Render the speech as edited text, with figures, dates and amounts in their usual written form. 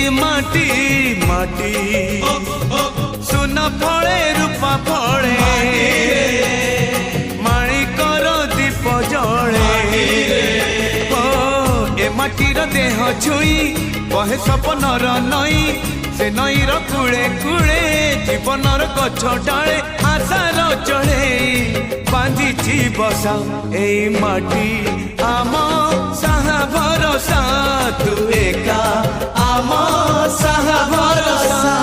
माटी माटी सुन फले रूपा फले माणिकर दीप जले ए माटीर देह छुई बहे सपनर नई से नईर कूले कूले जीवनर गछ डाले आशार चढ़े बांधिची बसा ए माटी आम साहा भरोसा तू एका आम साहा भरोसा।